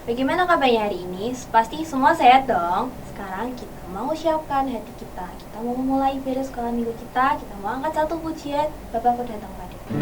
Bagaimana kabarnya hari ini? Pasti semua sehat dong. Sekarang kita mau siapkan hati kita. Kita mau memulai ibadah sekolah minggu kita. Kita mau angkat satu pujian. Bapakku datang padaku.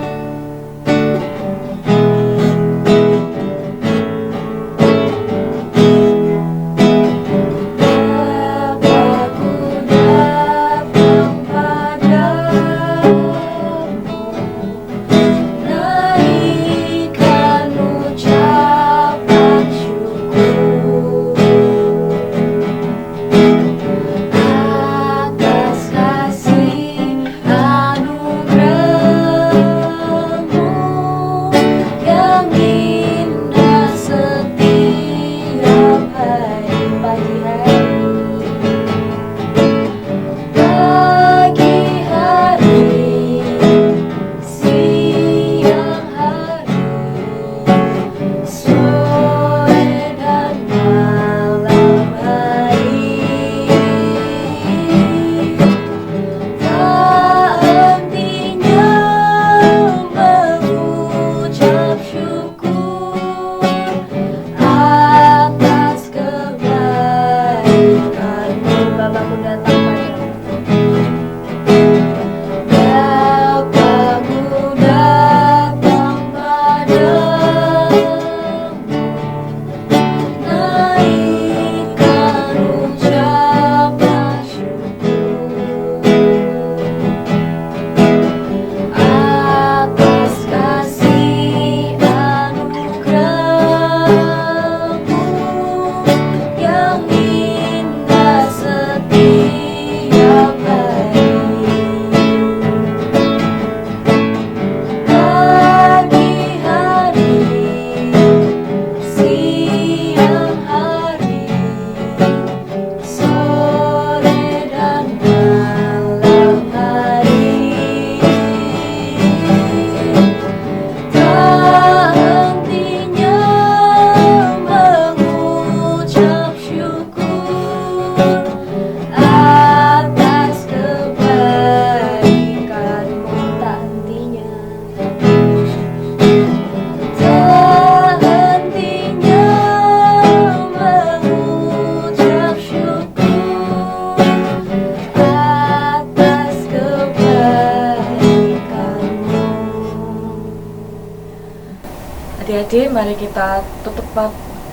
Adik-adik, mari kita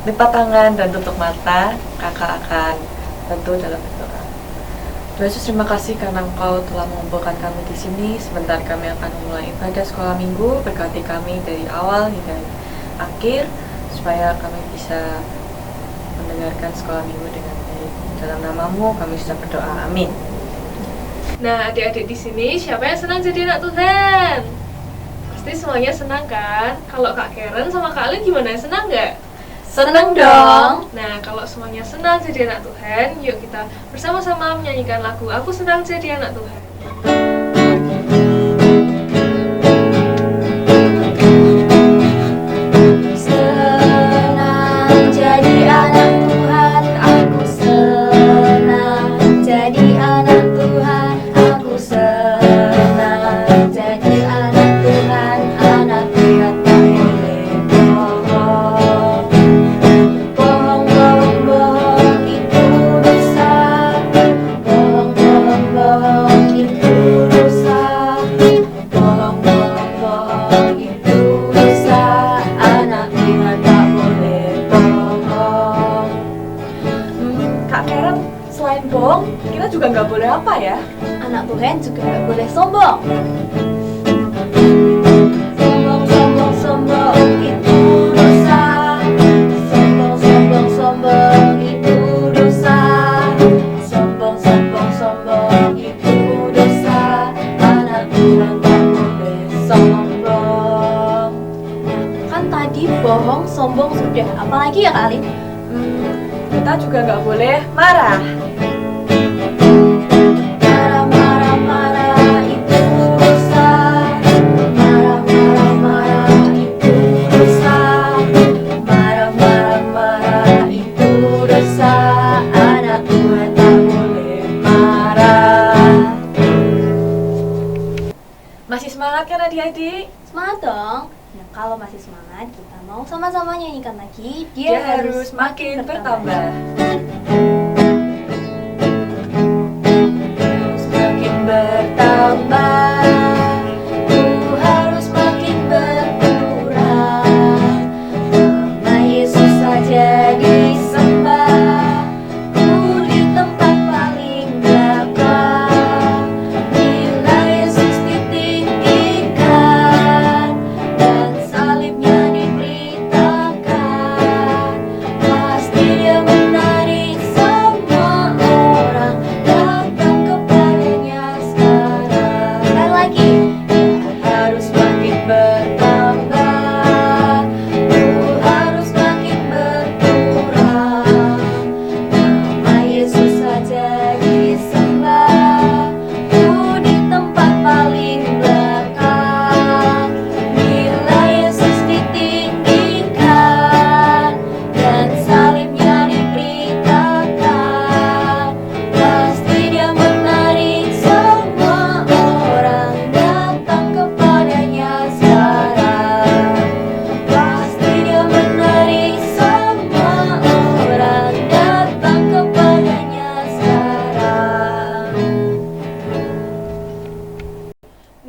lipat tangan dan tutup mata. Kakak akan bantu dalam berdoa. Tuhan Yesus, terima kasih karena Engkau telah mengumpulkan kami di sini. Sebentar kami akan memulai ibadah sekolah minggu. Berkati kami dari awal hingga akhir, supaya kami bisa mendengarkan sekolah minggu dengan baik. Dalam namamu kami sudah berdoa. Amin. Nah, adik-adik di sini siapa yang senang jadi anak Tuhan? Pasti semuanya senang kan? Kalau Kak Karen sama Kak Alin gimana? Senang nggak? Seneng dong. Nah, kalau semuanya senang jadi anak Tuhan, yuk kita bersama-sama menyanyikan lagu Aku Senang Jadi Anak Tuhan. Senang jadi anak Tuhan, aku senang jadi anak Tuhan, aku senang jadi anak Tuhan, anak Tuhan tak boleh bohong. Bohong, bohong, bohong itu dosa. Bohong, bohong, bohong itu dosa. Bohong, bohong, bohong itu dosa. Anak Tuhan tak boleh bohong. Kak Karen, selain bohong, kita juga nggak boleh apa ya? Anak Tuhan juga gak boleh sombong. Sombong, sombong, sombong itu dosa. Sombong, sombong, sombong itu dosa. Sombong, sombong, sombong itu dosa. Anak Tuhan tak boleh sombong. Kan tadi bohong, sombong sudah. Apalagi ya Kak Alin? Kita juga nggak boleh marah. Marah, marah, marah itu dosa. Marah, marah, marah itu dosa. Marah, marah, marah itu dosa. Anak Tuhan tak boleh marah. Masih semangat kan adik-adik? Semangat dong. Nah, kalau masih semangat, kita mau sama-sama nyanyikan lagi Dia harus makin bertambah. Harus makin bertambah. Ku harus makin berkurang. Nama Yesus saja disembah. Ku di tempat paling belakang. Bila Yesus ditinggikan dan salibnya diberitakan, pasti dia menarik semua orang datang kepadanya sekarang. Sekali lagi, dia harus makin bertambah. Ku harus makin berkurang. Nama Yesus saja disembah. Ku di tempat paling belakang. Bila Yesus ditinggikan dan salibnya diberitakan, pasti dia menarik semua orang datang kepadanya sekarang. Pasti dia menarik semua orang datang kepadanya sekarang.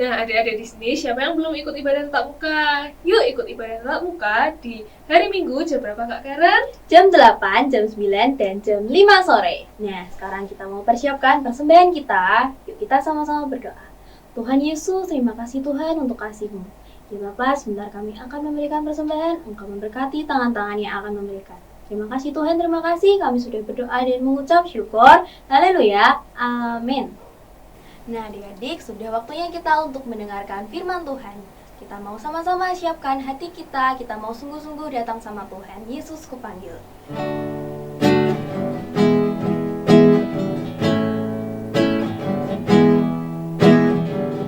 Nah, adik-adik di sini siapa yang belum ikut ibadah tatap muka? Yuk ikut ibadah tatap muka di hari Minggu jam berapa Kak Karen? Jam 8, jam 9, dan jam 5 sore. Nah, sekarang kita mau persiapkan persembahan kita. Yuk kita sama-sama berdoa. Tuhan Yesus, terima kasih Tuhan untuk kasih-Mu. Ya Bapak, sebentar kami akan memberikan persembahan. Engkau memberkati tangan-tangan yang akan memberikan. Terima kasih Tuhan, terima kasih. Kami sudah berdoa dan mengucap syukur. Haleluya. Amin. Nah, adik-adik, sudah waktunya kita untuk mendengarkan firman Tuhan. Kita mau sama-sama siapkan hati kita mau sungguh-sungguh datang sama Tuhan. Yesus kupanggil.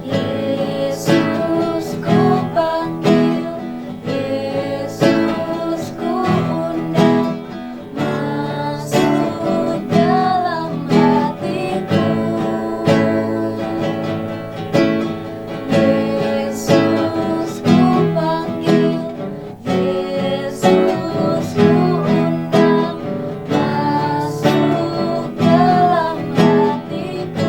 Yesus kupanggil, Yesus kuundang, masuk dalam hatiku. Yesus kupanggil, Yesus kuundang, masuk dalam hatiku.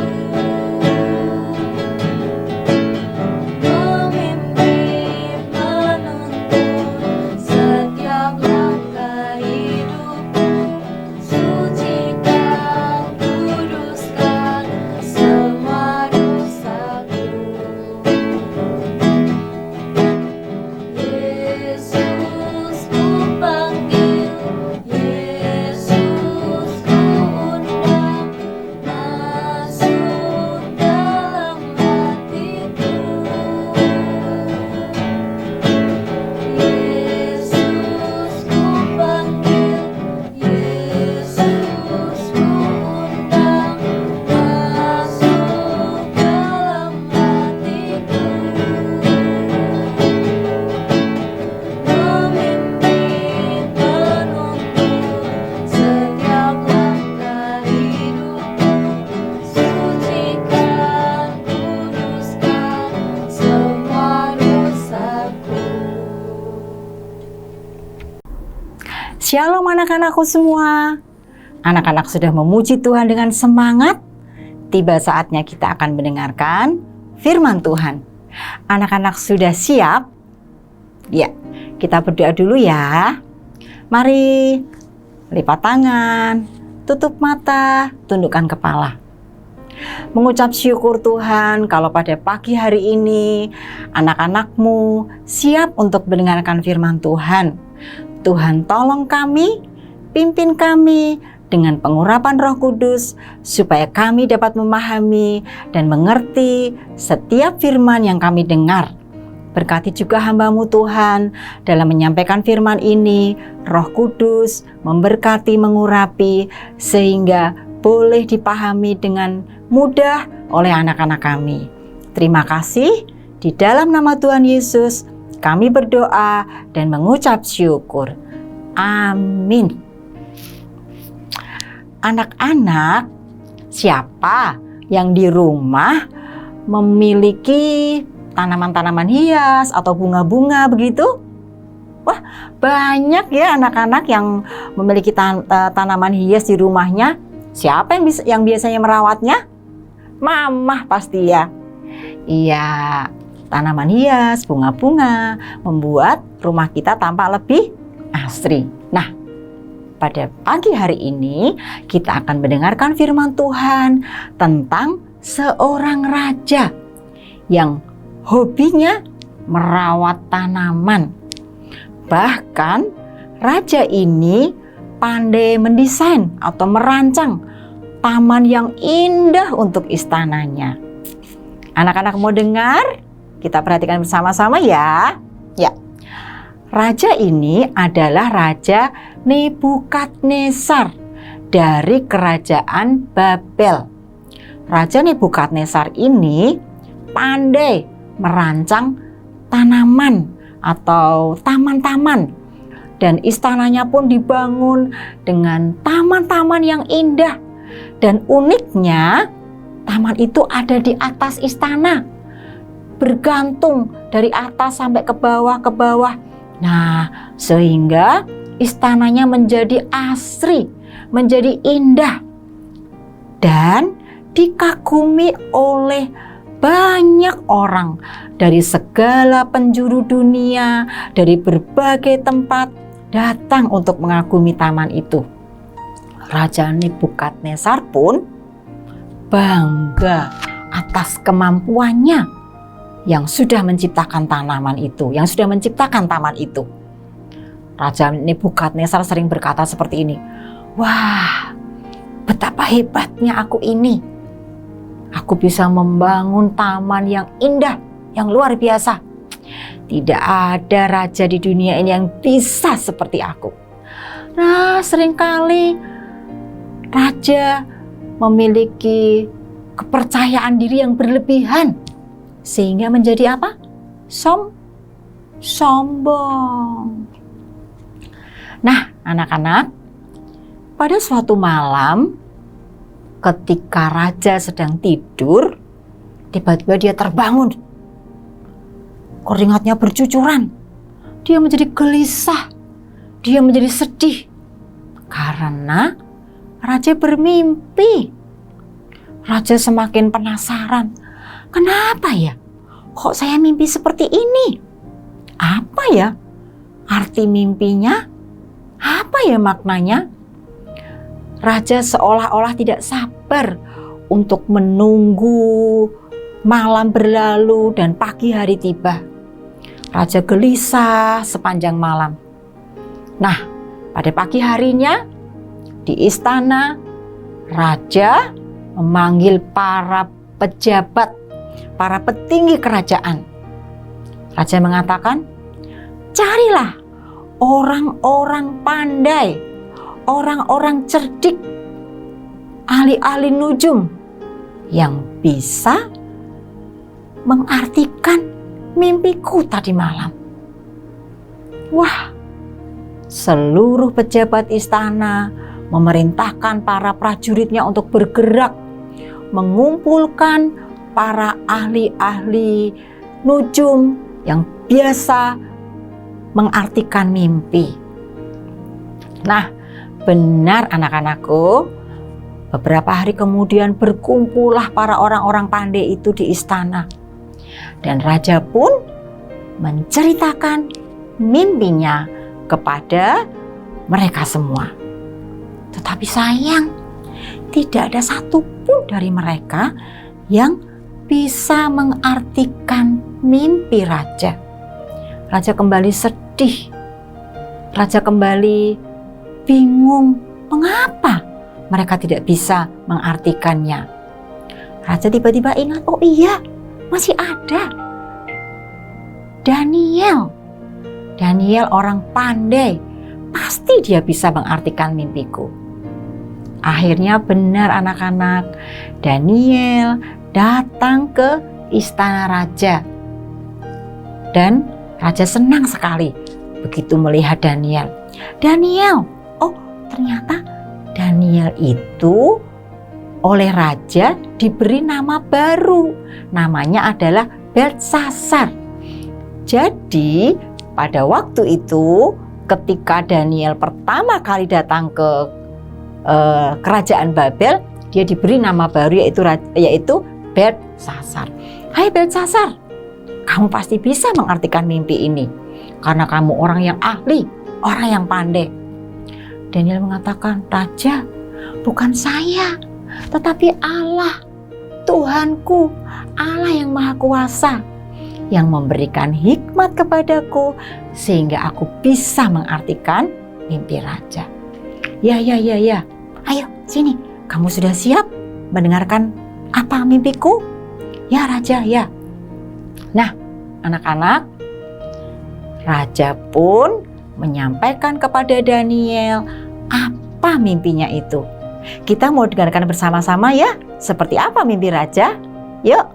Memimpin, menuntun setiap langkah hidupku. Sucikan, kuduskan semua dosaku. Yesus kupanggil, Yesus kuundang, masuk dalam hatiku. Yesus kupanggil, Yesus kuundang, masuk dalam hatiku. Memimpin, menuntun setiap langkah hidupku. Sucikan, kuduskan semua dosaku. Shalom anak-anakku semua. Anak-anak sudah memuji Tuhan dengan semangat. Tiba saatnya kita akan mendengarkan firman Tuhan. Anak-anak sudah siap? Ya, kita berdoa dulu ya. Mari lipat tangan, tutup mata, tundukkan kepala. Mengucap syukur Tuhan kalau pada pagi hari ini anak-anakmu siap untuk mendengarkan firman Tuhan. Tuhan tolong kami, pimpin kami dengan pengurapan Roh Kudus supaya kami dapat memahami dan mengerti setiap firman yang kami dengar. Berkati juga hamba-Mu Tuhan dalam menyampaikan firman ini. Roh Kudus memberkati, mengurapi sehingga boleh dipahami dengan mudah oleh anak-anak kami. Terima kasih. Di dalam nama Tuhan Yesus kami berdoa dan mengucap syukur. Amin. Anak-anak, siapa yang di rumah memiliki tanaman-tanaman hias atau bunga-bunga begitu? Wah, banyak ya anak-anak yang memiliki tanaman hias di rumahnya. Siapa yang biasanya merawatnya? Mamah pasti ya. Iya, tanaman hias, bunga-bunga membuat rumah kita tampak lebih asri. Nah, pada pagi hari ini kita akan mendengarkan firman Tuhan tentang seorang raja yang hobinya merawat tanaman. Bahkan raja ini pandai mendesain atau merancang taman yang indah untuk istananya. Anak-anak mau dengar? Kita perhatikan bersama-sama ya. Ya. Raja ini adalah Raja Nebukadnezar dari kerajaan Babel. Raja Nebukadnezar ini pandai merancang tanaman atau taman-taman, dan istananya pun dibangun dengan taman-taman yang indah. Dan uniknya, taman itu ada di atas istana, bergantung dari atas sampai ke bawah. Nah, sehingga istananya menjadi asri, menjadi indah, dan dikagumi oleh banyak orang dari segala penjuru dunia, dari berbagai tempat datang untuk mengagumi taman itu. Raja Nebukadnezar pun bangga atas kemampuannya yang sudah menciptakan tanaman itu, yang sudah menciptakan taman itu. Raja Nebukadnezar sering berkata seperti ini, "Wah, betapa hebatnya aku ini. Aku bisa membangun taman yang indah, yang luar biasa. Tidak ada raja di dunia ini yang bisa seperti aku." Nah, seringkali raja memiliki kepercayaan diri yang berlebihan, sehingga menjadi apa? Sombong. Nah, anak-anak, pada suatu malam ketika raja sedang tidur, tiba-tiba dia terbangun. Keringatnya bercucuran. Dia menjadi gelisah. Dia menjadi sedih. Karena raja bermimpi. Raja semakin penasaran. Kenapa ya? Kok saya mimpi seperti ini? Apa ya arti mimpinya? Apa ya maknanya? Raja seolah-olah tidak sabar untuk menunggu malam berlalu dan pagi hari tiba. Raja gelisah sepanjang malam. Nah, pada pagi harinya di istana, raja memanggil para pejabat, para petinggi kerajaan. Raja mengatakan, "Carilah orang-orang pandai, orang-orang cerdik, ahli-ahli nujum yang bisa mengartikan mimpiku tadi malam." Wah, seluruh pejabat istana memerintahkan para prajuritnya untuk bergerak, mengumpulkan para ahli-ahli nujum yang biasa mengartikan mimpi. Nah, benar anak-anakku, beberapa hari kemudian berkumpullah para orang-orang pandai itu di istana. Dan raja pun menceritakan mimpinya kepada mereka semua. Tetapi sayang, tidak ada satupun dari mereka yang bisa mengartikan mimpi raja. Raja kembali sedih. Raja kembali bingung, mengapa mereka tidak bisa mengartikannya. Raja tiba-tiba ingat, oh iya, masih ada Daniel. Daniel orang pandai, pasti dia bisa mengartikan mimpiku. Akhirnya benar anak-anak, Daniel datang ke istana raja. Dan raja senang sekali begitu melihat Daniel. Daniel, oh ternyata Daniel itu oleh raja diberi nama baru. Namanya adalah Beltsasar. Jadi Pada waktu itu, ketika Daniel pertama kali datang ke kerajaan Babel, dia diberi nama baru yaitu Beltsasar. Hai Beltsasar, kamu pasti bisa mengartikan mimpi ini karena kamu orang yang ahli, orang yang pandai. Daniel mengatakan, Raja, bukan saya, tetapi Allah, Tuhanku, Allah yang Maha Kuasa, yang memberikan hikmat kepadaku sehingga aku bisa mengartikan mimpi raja. Ya. Ayo, sini. Kamu sudah siap mendengarkan apa mimpiku? Ya, Raja, ya. Nah, anak-anak, Raja pun menyampaikan kepada Daniel apa mimpinya itu. Kita mau dengarkan bersama-sama ya. Seperti apa mimpi Raja? Yuk.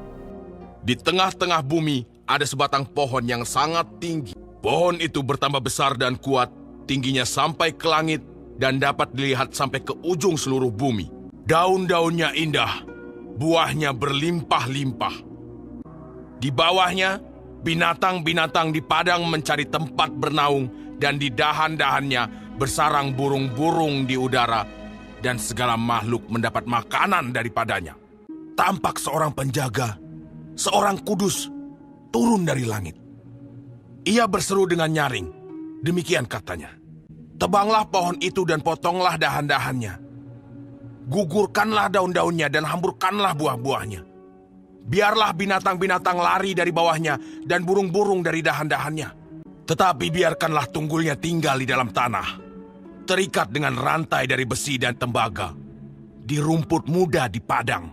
Di tengah-tengah bumi ada sebatang pohon yang sangat tinggi. Pohon itu bertambah besar dan kuat, tingginya sampai ke langit dan dapat dilihat sampai ke ujung seluruh bumi. Daun-daunnya indah, buahnya berlimpah-limpah. Di bawahnya, binatang-binatang di padang mencari tempat bernaung dan di dahan-dahannya bersarang burung-burung di udara dan segala makhluk mendapat makanan daripadanya. Tampak seorang penjaga, seorang kudus, turun dari langit. Ia berseru dengan nyaring. Demikian katanya, tebanglah pohon itu dan potonglah dahan-dahannya. Gugurkanlah daun-daunnya dan hamburkanlah buah-buahnya. Biarlah binatang-binatang lari dari bawahnya dan burung-burung dari dahan-dahannya. Tetapi biarkanlah tunggulnya tinggal di dalam tanah, terikat dengan rantai dari besi dan tembaga, di rumput muda di padang.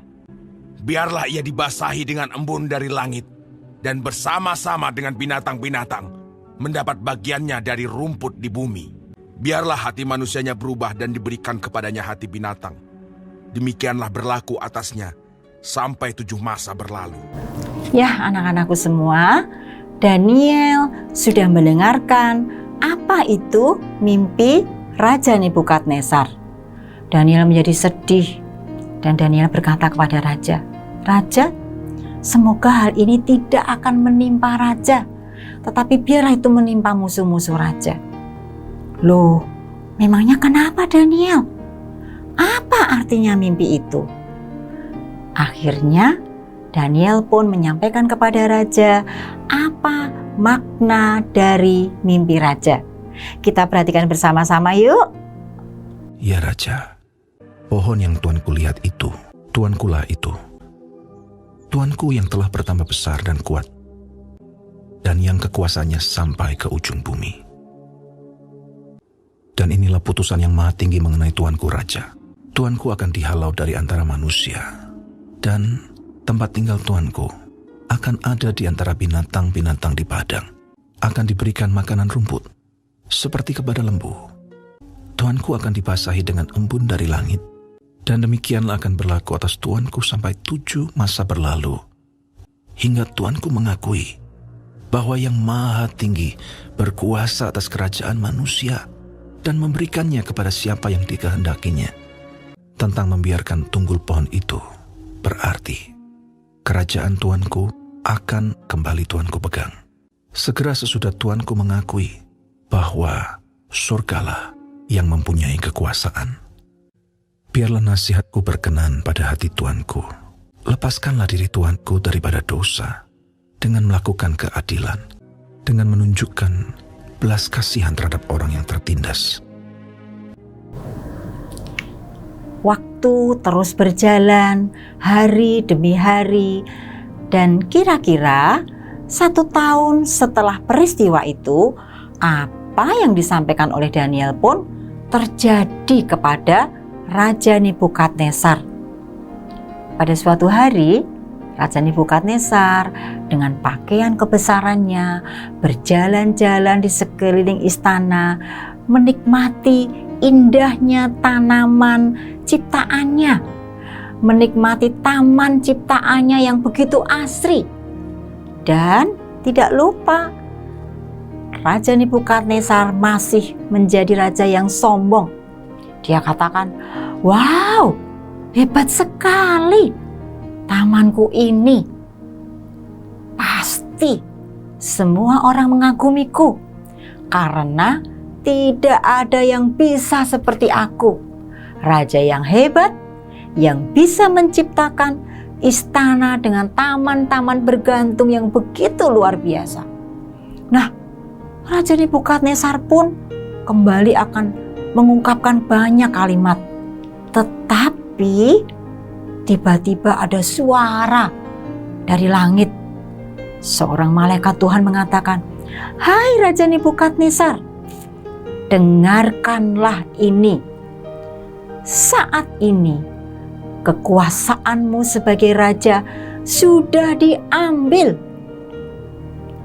Biarlah ia dibasahi dengan embun dari langit, dan bersama-sama dengan binatang-binatang mendapat bagiannya dari rumput di bumi. Biarlah hati manusianya berubah dan diberikan kepadanya hati binatang. Demikianlah berlaku atasnya sampai 7 masa berlalu. Ya, anak-anakku semua, Daniel sudah mendengarkan apa itu mimpi Raja Nebukadnezar. Daniel menjadi sedih dan Daniel berkata kepada Raja, Raja, semoga hal ini tidak akan menimpa Raja, tetapi biarlah itu menimpa musuh-musuh Raja. Loh, memangnya kenapa Daniel? Apa artinya mimpi itu? Akhirnya Daniel pun menyampaikan kepada Raja apa makna dari mimpi Raja. Kita perhatikan bersama-sama yuk. Ya Raja, pohon yang tuanku lihat itu, tuankulah itu. Tuanku yang telah bertambah besar dan kuat, dan yang kekuasaannya sampai ke ujung bumi. Dan inilah putusan yang maha tinggi mengenai tuanku Raja. Tuanku akan dihalau dari antara manusia, dan tempat tinggal tuanku akan ada di antara binatang-binatang di padang. Akan diberikan makanan rumput, seperti kepada lembu. Tuanku akan dibasahi dengan embun dari langit, dan demikianlah akan berlaku atas tuanku sampai 7 masa berlalu, hingga tuanku mengakui bahwa yang maha tinggi berkuasa atas kerajaan manusia dan memberikannya kepada siapa yang dikehendakinya. Tentang membiarkan tunggul pohon itu, berarti kerajaan tuanku akan kembali tuanku pegang. Segera sesudah tuanku mengakui bahwa surgalah yang mempunyai kekuasaan. Biarlah nasihatku berkenan pada hati tuanku. Lepaskanlah diri tuanku daripada dosa dengan melakukan keadilan, dengan menunjukkan belas kasihan terhadap orang yang tertindas. Waktu terus berjalan hari demi hari, dan kira-kira 1 tahun setelah peristiwa itu, apa yang disampaikan oleh Daniel pun terjadi kepada Raja Nebukadnezar. Pada suatu hari, Raja Nebukadnezar dengan pakaian kebesarannya berjalan-jalan di sekeliling istana, menikmati indahnya tanaman ciptaannya, menikmati taman ciptaannya yang begitu asri. Dan tidak lupa, Raja Nebukadnezar masih menjadi raja yang sombong. Dia katakan, wow, hebat sekali tamanku ini. Pasti semua orang mengagumiku. karena tidak ada yang bisa seperti aku, raja yang hebat, yang bisa menciptakan istana dengan taman-taman bergantung yang begitu luar biasa. Nah, Raja Nebukadnezar pun kembali akan mengungkapkan banyak kalimat. Tetapi tiba-tiba ada suara dari langit. Seorang malaikat Tuhan mengatakan, "Hai Raja Nebukadnezar, dengarkanlah ini. Saat ini kekuasaanmu sebagai raja sudah diambil.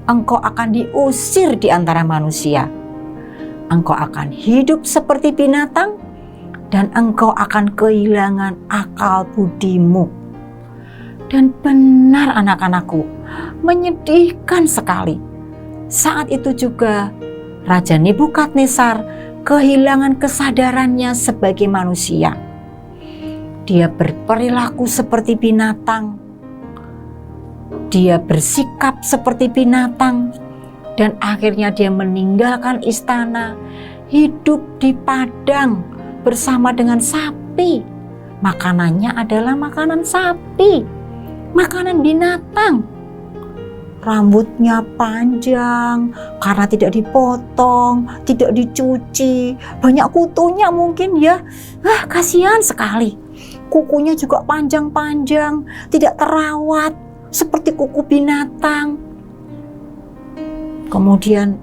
Engkau akan diusir di antara manusia. Engkau akan hidup seperti binatang dan engkau akan kehilangan akal budimu." Dan benar anak-anakku, menyedihkan sekali. Saat itu juga Raja Nebukadnezar kehilangan kesadarannya sebagai manusia. Dia berperilaku seperti binatang. Dia bersikap seperti binatang. Dan akhirnya dia meninggalkan istana, hidup di padang bersama dengan sapi. Makanannya adalah makanan sapi, makanan binatang. Rambutnya panjang karena tidak dipotong, tidak dicuci, banyak kutunya mungkin ya. Kasihan sekali. Kukunya juga panjang-panjang, tidak terawat seperti kuku binatang. Kemudian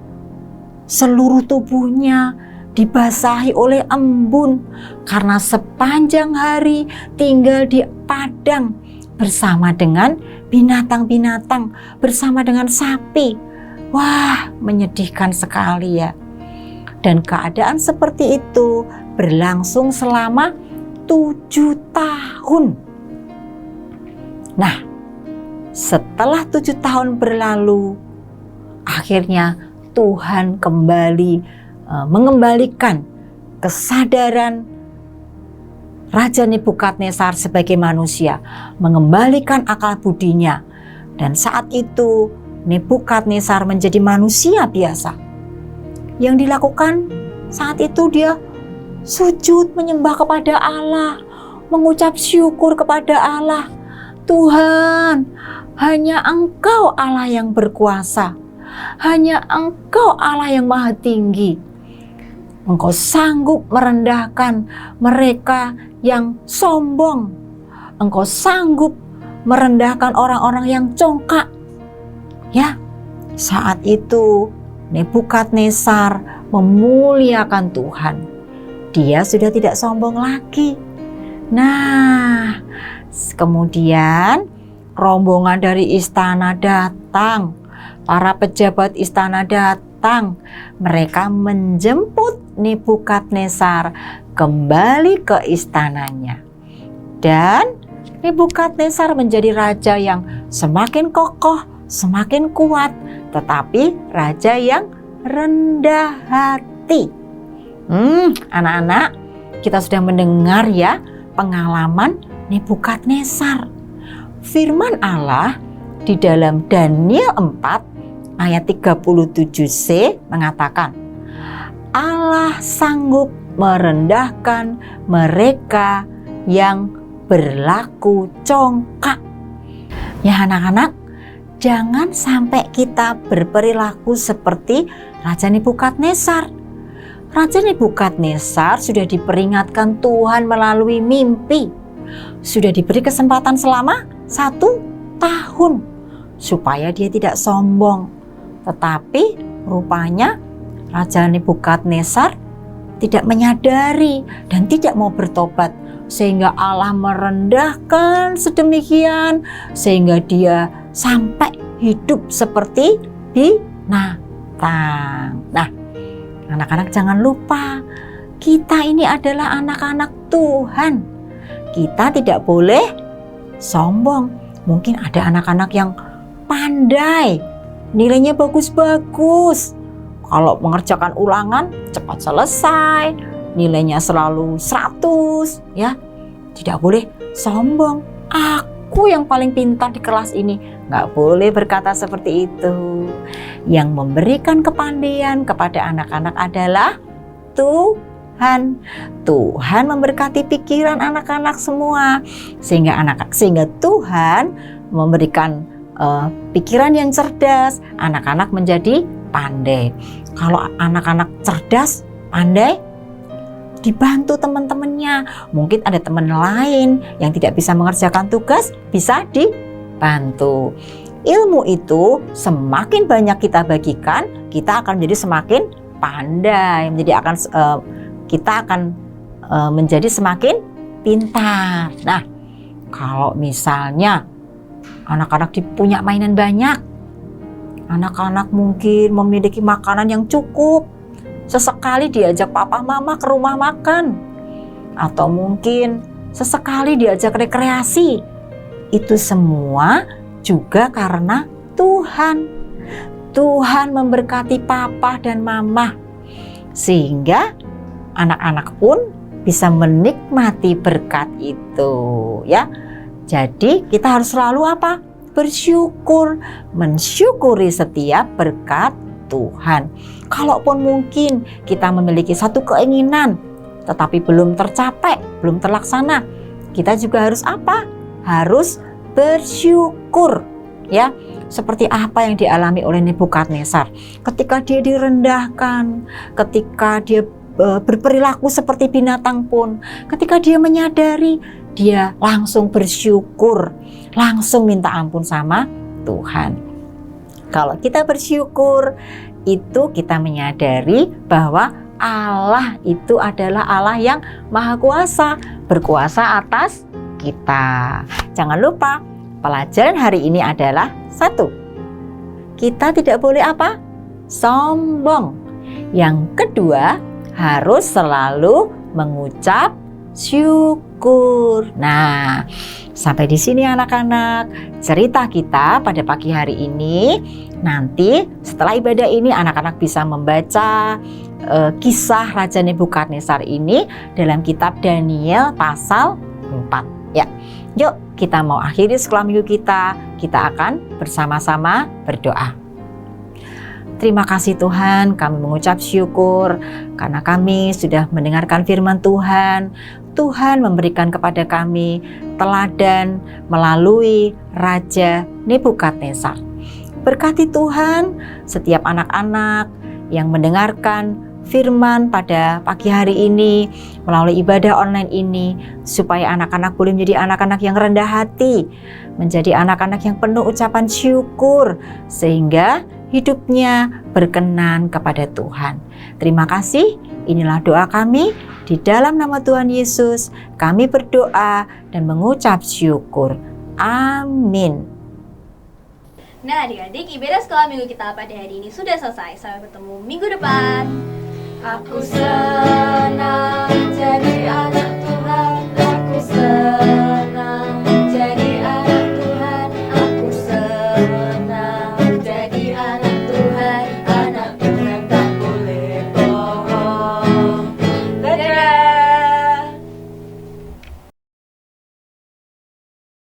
seluruh tubuhnya dibasahi oleh embun karena sepanjang hari tinggal di padang bersama dengan binatang-binatang, bersama dengan sapi. Wah, menyedihkan sekali ya. Dan keadaan seperti itu berlangsung selama 7 tahun. Nah, setelah 7 tahun berlalu, akhirnya Tuhan kembali mengembalikan kesadaran Raja Nebukadnezar sebagai manusia, mengembalikan akal budinya. Dan saat itu Nebukadnezar menjadi manusia biasa. Yang dilakukan saat itu dia sujud menyembah kepada Allah, mengucap syukur kepada Allah. Tuhan, hanya Engkau Allah yang berkuasa. Hanya Engkau Allah yang maha tinggi. Engkau sanggup merendahkan mereka yang sombong. Engkau sanggup merendahkan orang-orang yang congkak. Ya, saat itu Nebukadnezar memuliakan Tuhan. Dia sudah tidak sombong lagi. Nah, kemudian rombongan dari istana datang. Para pejabat istana datang. Mereka menjemput Nebukadnezar kembali ke istananya. Dan Nebukadnezar menjadi raja yang semakin kokoh, semakin kuat, tetapi raja yang rendah hati. Anak-anak, kita sudah mendengar ya pengalaman Nebukadnezar. Firman Allah di dalam Daniel 4 ayat 37c mengatakan, Allah sanggup merendahkan mereka yang berlaku congkak. Ya anak-anak, jangan sampai kita berperilaku seperti Raja Nebukadnezar. Raja Nebukadnezar sudah diperingatkan Tuhan melalui mimpi. Sudah diberi kesempatan selama 1 tahun supaya dia tidak sombong. Tetapi rupanya Raja Nebukadnezar tidak menyadari dan tidak mau bertobat, sehingga Allah merendahkan sedemikian sehingga dia sampai hidup seperti binatang. Nah, anak-anak jangan lupa, kita ini adalah anak-anak Tuhan. Kita tidak boleh sombong. Mungkin ada anak-anak yang pandai, nilainya bagus-bagus. Kalau mengerjakan ulangan cepat selesai, nilainya selalu 100, ya. Tidak boleh sombong. Aku aku yang paling pintar di kelas ini. Nggak boleh berkata seperti itu. Yang memberikan kepandaian kepada anak-anak adalah Tuhan. Tuhan memberkati pikiran anak-anak semua, sehingga Tuhan memberikan pikiran yang cerdas, anak-anak menjadi pandai. Kalau anak-anak cerdas, pandai, dibantu teman-temannya. Mungkin ada teman lain yang tidak bisa mengerjakan tugas, bisa dibantu. Ilmu itu semakin banyak kita bagikan, kita akan menjadi semakin pandai, kita akan menjadi semakin pintar. Nah, kalau misalnya anak-anak punya mainan banyak, anak-anak mungkin memiliki makanan yang cukup, sesekali diajak papa mama ke rumah makan, atau mungkin sesekali diajak rekreasi. Itu semua juga karena Tuhan. Tuhan memberkati papa dan mama, sehingga anak-anak pun bisa menikmati berkat itu, ya. Jadi kita harus selalu apa? Bersyukur, mensyukuri setiap berkat Tuhan. Kalaupun mungkin kita memiliki satu keinginan tetapi belum tercapai, belum terlaksana, kita juga harus apa? Harus bersyukur, ya. Seperti apa yang dialami oleh Nebukadnezar. Ketika dia direndahkan, ketika dia berperilaku seperti binatang pun, ketika dia menyadari, dia langsung bersyukur, langsung minta ampun sama Tuhan. Kalau kita bersyukur, itu kita menyadari bahwa Allah itu adalah Allah yang Maha Kuasa, berkuasa atas kita. Jangan lupa, pelajaran hari ini adalah 1. Kita tidak boleh apa? Sombong. Yang kedua, harus selalu mengucap syukur. Nah, sampai di sini anak-anak cerita kita pada pagi hari ini. Nanti setelah ibadah ini anak-anak bisa membaca kisah Raja Nebukadnezar ini dalam kitab Daniel pasal 4. Ya, yuk kita mau akhiri sekolah minggu kita. Kita akan bersama-sama berdoa. Terima kasih Tuhan, kami mengucap syukur karena kami sudah mendengarkan firman Tuhan. Tuhan memberikan kepada kami teladan melalui Raja Nebukadnezar. Berkati Tuhan setiap anak-anak yang mendengarkan firman pada pagi hari ini melalui ibadah online ini, supaya anak-anak boleh menjadi anak-anak yang rendah hati, menjadi anak-anak yang penuh ucapan syukur, sehingga hidupnya berkenan kepada Tuhan. Terima kasih. Inilah doa kami. Di dalam nama Tuhan Yesus, kami berdoa dan mengucap syukur. Amin. Nah adik-adik, ibadah sekolah minggu kita pada hari ini sudah selesai. Sampai bertemu minggu depan. Aku senang jadi anak